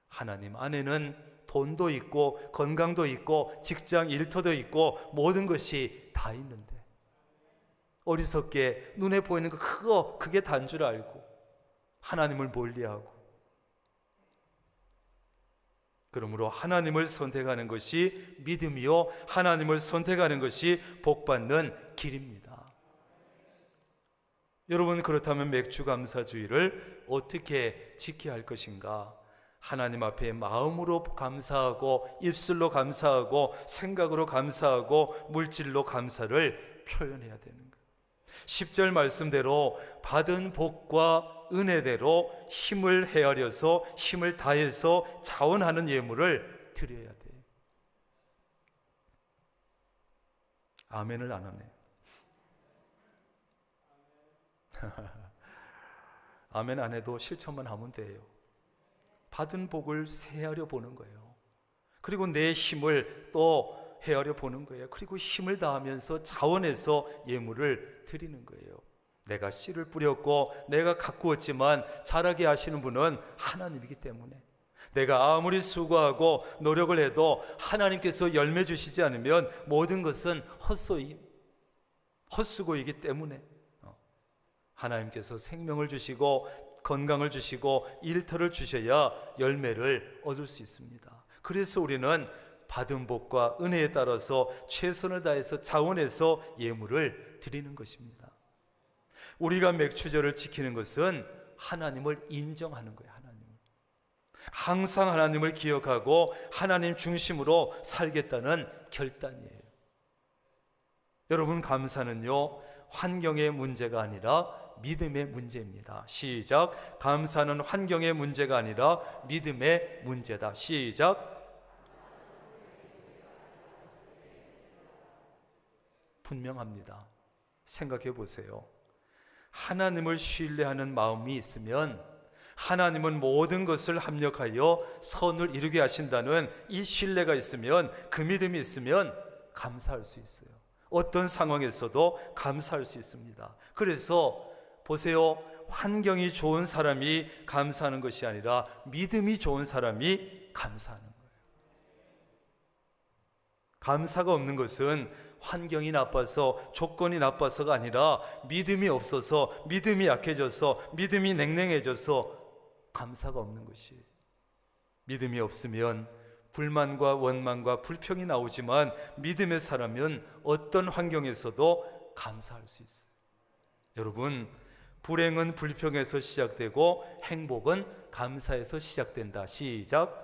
하나님 안에는 돈도 있고 건강도 있고 직장 일터도 있고 모든 것이 다 있는데 어리석게 눈에 보이는 거 그게 단 줄 알고 하나님을 멀리하고, 그러므로 하나님을 선택하는 것이 믿음이요 하나님을 선택하는 것이 복받는 길입니다. 여러분, 그렇다면 맥주감사주의를 어떻게 지켜야 할 것인가? 하나님 앞에 마음으로 감사하고 입술로 감사하고 생각으로 감사하고 물질로 감사를 표현해야 되는 거예요. 10절 말씀대로 받은 복과 은혜대로 힘을 헤아려서 힘을 다해서 자원하는 예물을 드려야 돼. 아멘을 안 하네. 아멘 안 해도 실천만 하면 돼요. 받은 복을 세하려 보는 거예요. 그리고 내 힘을 또 헤아려 보는 거예요. 그리고 힘을 다하면서 자원해서 예물을 드리는 거예요. 내가 씨를 뿌렸고 내가 가꾸었지만 자라게 하시는 분은 하나님이기 때문에, 내가 아무리 수고하고 노력을 해도 하나님께서 열매 주시지 않으면 모든 것은 헛수고이기 때문에 하나님께서 생명을 주시고 건강을 주시고 일터를 주셔야 열매를 얻을 수 있습니다. 그래서 우리는 받은 복과 은혜에 따라서 최선을 다해서 자원해서 예물을 드리는 것입니다. 우리가 맥추절을 지키는 것은 하나님을 인정하는 거예요. 항상 하나님을 기억하고 하나님 중심으로 살겠다는 결단이에요. 여러분, 감사는요, 환경의 문제가 아니라 믿음의 문제입니다. 시작. 감사는 환경의 문제가 아니라 믿음의 문제다. 시작. 분명합니다. 생각해 보세요. 하나님을 신뢰하는 마음이 있으면 하나님은 모든 것을 합력하여 선을 이루게 하신다는 이 신뢰가 있으면, 그 믿음이 있으면 감사할 수 있어요. 어떤 상황에서도 감사할 수 있습니다. 그래서 보세요. 환경이 좋은 사람이 감사하는 것이 아니라 믿음이 좋은 사람이 감사하는 거예요. 감사가 없는 것은 환경이 나빠서, 조건이 나빠서가 아니라 믿음이 없어서, 믿음이 약해져서, 믿음이 냉랭해져서 감사가 없는 것이. 믿음이 없으면 불만과 원망과 불평이 나오지만 믿음의 사람은 어떤 환경에서도 감사할 수 있어요. 여러분, 불행은 불평에서 시작되고 행복은 감사에서 시작된다. 시작.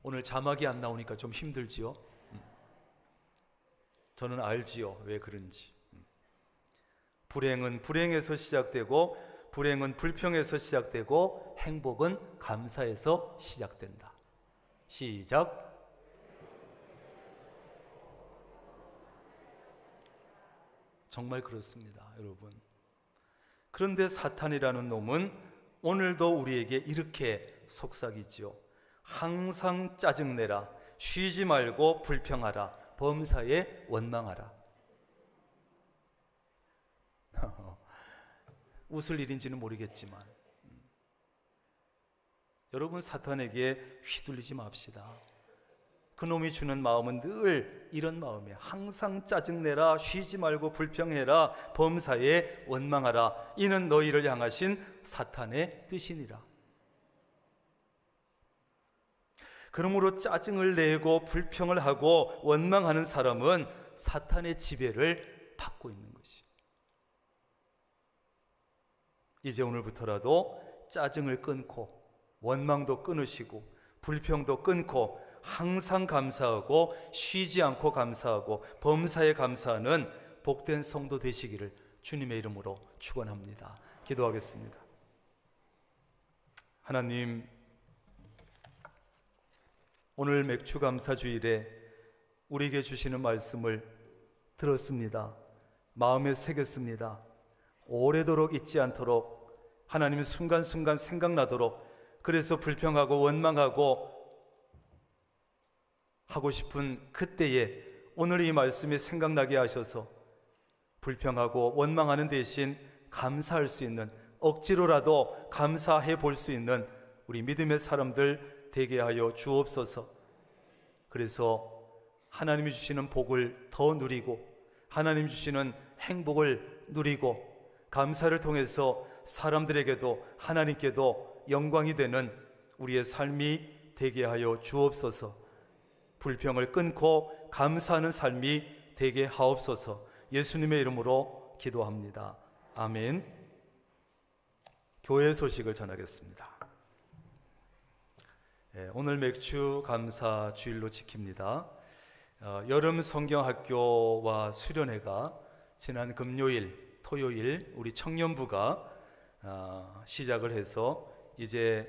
오늘 자막이 안 나오니까 좀 힘들지요? 저는 알지요, 왜 그런지. 불행은 불행에서 시작되고, 불행은 불평에서 시작되고, 행복은 감사에서 시작된다. 시작. 정말 그렇습니다, 여러분. 그런데 사탄이라는 놈은 오늘도 우리에게 이렇게 속삭이지요. 항상 짜증내라, 쉬지 말고 불평하라, 범사에 원망하라. 웃을 일인지는 모르겠지만 여러분, 사탄에게 휘둘리지 맙시다. 그놈이 주는 마음은 늘 이런 마음이에요. 항상 짜증내라, 쉬지 말고 불평해라, 범사에 원망하라. 이는 너희를 향하신 사탄의 뜻이니라. 그러므로 짜증을 내고 불평을 하고 원망하는 사람은 사탄의 지배를 받고 있는 것이. 이제 오늘부터라도 짜증을 끊고 원망도 끊으시고 불평도 끊고 항상 감사하고 쉬지 않고 감사하고 범사에 감사하는 복된 성도 되시기를 주님의 이름으로 축원합니다. 기도하겠습니다. 하나님, 오늘 맥추감사주일에 우리에게 주시는 말씀을 들었습니다. 마음에 새겼습니다. 오래도록 잊지 않도록, 하나님 순간순간 생각나도록, 그래서 불평하고 원망하고 하고 싶은 그때에 오늘 이 말씀이 생각나게 하셔서 불평하고 원망하는 대신 감사할 수 있는, 억지로라도 감사해 볼 수 있는 우리 믿음의 사람들 되게 하여 주옵소서. 그래서 하나님이 주시는 복을 더 누리고 하나님 주시는 행복을 누리고 감사를 통해서 사람들에게도 하나님께도 영광이 되는 우리의 삶이 되게 하여 주옵소서. 불평을 끊고 감사하는 삶이 되게 하옵소서. 예수님의 이름으로 기도합니다. 아멘. 교회 소식을 전하겠습니다. 오늘 맥추 감사 주일로 지킵니다. 여름 성경학교와 수련회가 지난 금요일, 토요일 우리 청년부가 시작을 해서 이제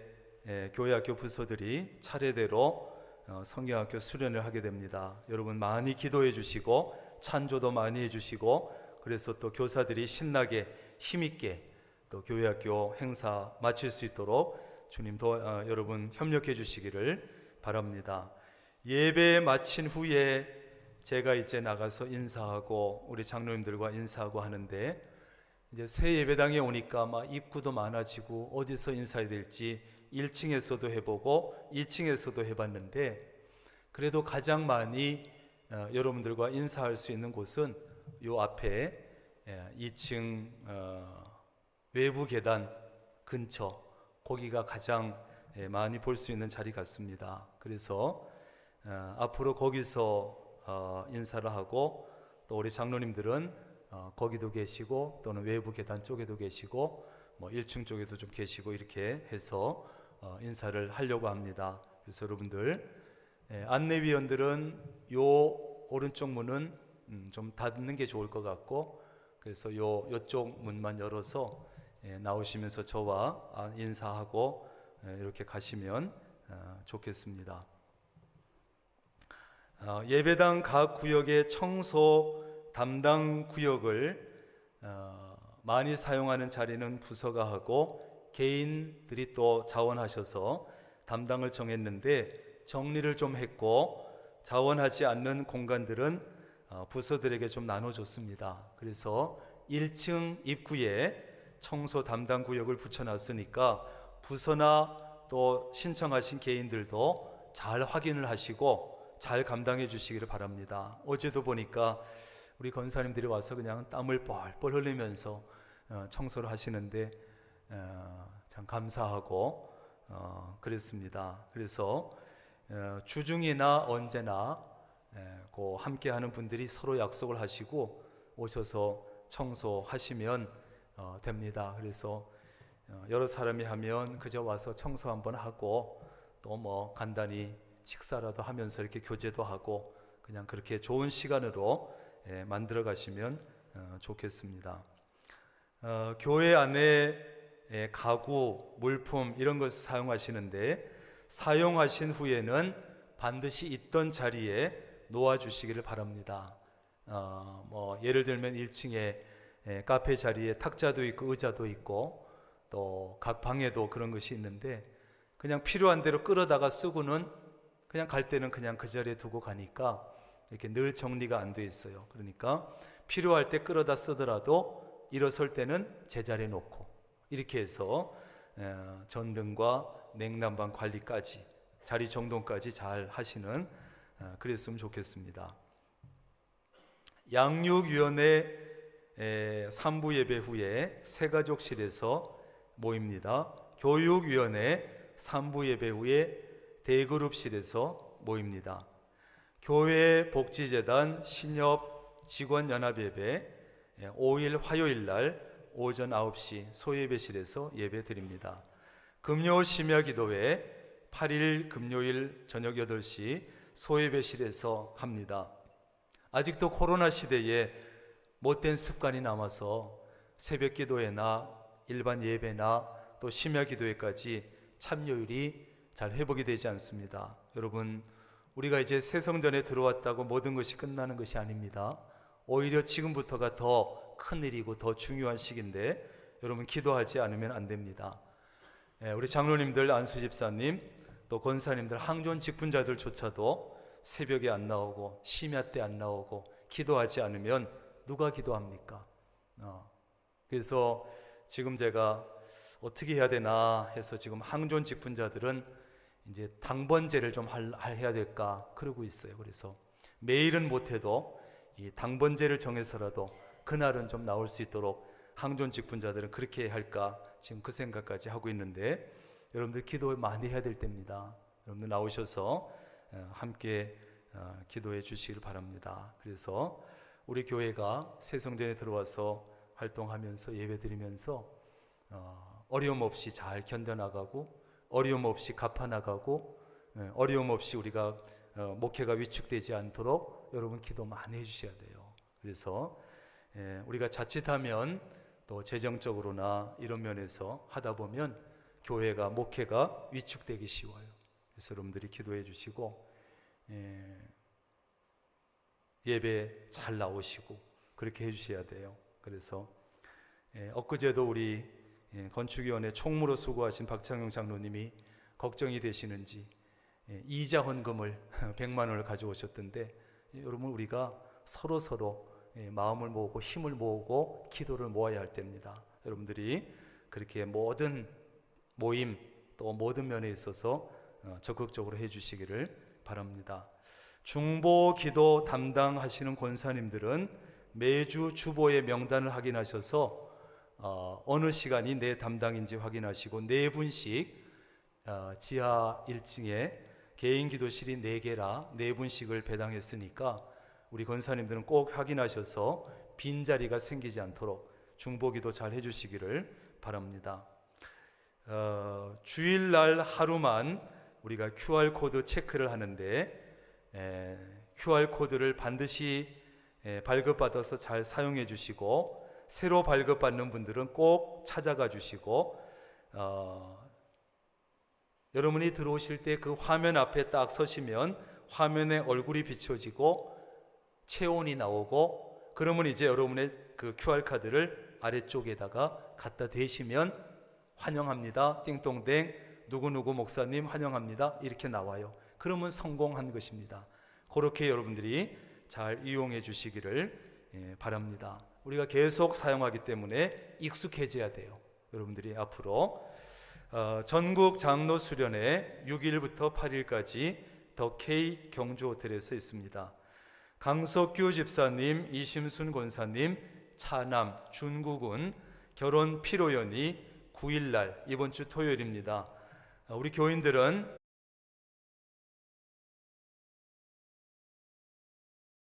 교회학교 부서들이 차례대로 성경학교 수련을 하게 됩니다. 여러분 많이 기도해 주시고 찬조도 많이 해 주시고, 그래서 또 교사들이 신나게 힘있게 또 교회학교 행사 마칠 수 있도록 주님 여러분 협력해 주시기를 바랍니다. 예배 마친 후에 제가 이제 나가서 인사하고 우리 장로님들과 인사하고 하는데, 이제 새 예배당에 오니까 막 입구도 많아지고 어디서 인사해야 될지 1층에서도 해보고 2층에서도 해봤는데, 그래도 가장 많이 여러분들과 인사할 수 있는 곳은 요 앞에 2층 외부 계단 근처, 거기가 가장 많이 볼 수 있는 자리 같습니다. 그래서 앞으로 거기서 인사를 하고, 또 우리 장로님들은 거기도 계시고 또는 외부 계단 쪽에도 계시고 뭐 1층 쪽에도 좀 계시고 이렇게 해서 인사를 하려고 합니다. 그래서 여러분들 안내위원들은 요 오른쪽 문은 좀 닫는 게 좋을 것 같고, 그래서 요쪽 문만 열어서 나오시면서 저와 인사하고 이렇게 가시면 좋겠습니다. 예배당 각 구역의 청소 담당 구역을 많이 사용하는 자리는 부서가 하고 개인들이 또 자원하셔서 담당을 정했는데, 정리를 좀 했고 자원하지 않는 공간들은 부서들에게 좀 나눠줬습니다. 그래서 1층 입구에 청소 담당 구역을 붙여놨으니까 부서나 또 신청하신 개인들도 잘 확인을 하시고 잘 감당해 주시기를 바랍니다. 어제도 보니까 우리 권사님들이 와서 그냥 땀을 뻘뻘 흘리면서 청소를 하시는데 참 감사하고 그랬습니다. 그래서 주중이나 언제나 함께하는 분들이 서로 약속을 하시고 오셔서 청소하시면 됩니다. 그래서 여러 사람이 하면 그저 와서 청소 한번 하고 또 뭐 간단히 식사라도 하면서 이렇게 교제도 하고 그냥 그렇게 좋은 시간으로 만들어 가시면 좋겠습니다. 교회 안에 가구, 물품 이런 것을 사용하시는데, 사용하신 후에는 반드시 있던 자리에 놓아 주시기를 바랍니다. 뭐 예를 들면 1층에 카페 자리에 탁자도 있고 의자도 있고 또 각 방에도 그런 것이 있는데, 그냥 필요한 대로 끌어다가 쓰고는 그냥 갈 때는 그냥 그 자리에 두고 가니까 이렇게 늘 정리가 안 돼 있어요. 그러니까 필요할 때 끌어다 쓰더라도 일어설 때는 제자리에 놓고 이렇게 해서 전등과 냉난방 관리까지 자리 정돈까지 잘 하시는 그랬으면 좋겠습니다. 양육위원회 3부 예배 후에 새가족실에서 모입니다. 교육위원회 3부 예배 후에 대그룹실에서 모입니다. 교회 복지재단 신협 직원연합예배 5일 화요일 날 오전 9시 소예배실에서 예배 드립니다. 금요 심야기도회 8일 금요일 저녁 8시 소예배실에서 합니다. 아직도 코로나 시대에 못된 습관이 남아서 새벽 기도회나 일반 예배나 또 심야 기도회까지 참여율이 잘 회복이 되지 않습니다. 여러분, 우리가 이제 새 성전에 들어왔다고 모든 것이 끝나는 것이 아닙니다. 오히려 지금부터가 더 큰일이고 더 중요한 시기인데 여러분 기도하지 않으면 안 됩니다. 우리 장로님들, 안수집사님, 또 권사님들, 항존 직분자들조차도 새벽에 안 나오고 심야 때 안 나오고 기도하지 않으면 누가 기도합니까? 그래서 지금 제가 어떻게 해야 되나 해서 지금 항존 직분자들은 이제 당번제를 좀 해야 될까 그러고 있어요. 그래서 매일은 못해도 이 당번제를 정해서라도 그날은 좀 나올 수 있도록 항존 직분자들은 그렇게 해야 할까 지금 그 생각까지 하고 있는데, 여러분들 기도 많이 해야 될 때입니다. 여러분들 나오셔서 함께 기도해 주시길 바랍니다. 그래서 우리 교회가 새성전에 들어와서 활동하면서 예배드리면서 어려움 없이 잘 견뎌나가고 어려움 없이 갚아나가고 어려움 없이 우리가 목회가 위축되지 않도록 여러분 기도 많이 해주셔야 돼요. 그래서 우리가 자칫하면 또 재정적으로나 이런 면에서 하다 보면 교회가 목회가 위축되기 쉬워요. 그래서 여러분들이 기도해 주시고 예배 잘 나오시고 그렇게 해주셔야 돼요. 그래서 엊그제도 우리 건축위원회 총무로 수고하신 박창용 장로님이 걱정이 되시는지 이자 헌금을 100만 원을 가져오셨던데, 여러분 우리가 서로 마음을 모으고 힘을 모으고 기도를 모아야 할 때입니다. 여러분들이 그렇게 모든 모임 또 모든 면에 있어서 적극적으로 해주시기를 바랍니다. 중보 기도 담당하시는 권사님들은 매주 주보의 명단을 확인하셔서 어느 시간이 내 담당인지 확인하시고 4분씩 지하 1층에 개인 기도실이 4개라 4분씩을 배당했으니까 우리 권사님들은 꼭 확인하셔서 빈자리가 생기지 않도록 중보기도 잘 해주시기를 바랍니다. 주일날 하루만 우리가 QR코드 체크를 하는데 QR코드를 반드시 발급받아서 잘 사용해 주시고, 새로 발급받는 분들은 꼭 찾아가 주시고, 여러분이 들어오실 때 그 화면 앞에 딱 서시면 화면에 얼굴이 비춰지고 체온이 나오고, 그러면 이제 여러분의 그 QR카드를 아래쪽에다가 갖다 대시면 환영합니다, 띵동댕 누구누구 목사님 환영합니다 이렇게 나와요. 그러면 성공한 것입니다. 그렇게 여러분들이 잘 이용해 주시기를 바랍니다. 우리가 계속 사용하기 때문에 익숙해져야 돼요. 여러분들이 앞으로 전국 장로 수련회 6일부터 8일까지 더 K 경주 호텔에서 있습니다. 강석규 집사님, 이심순 권사님, 차남, 준구군 결혼 피로연이 9일날 이번 주 토요일입니다. 우리 교인들은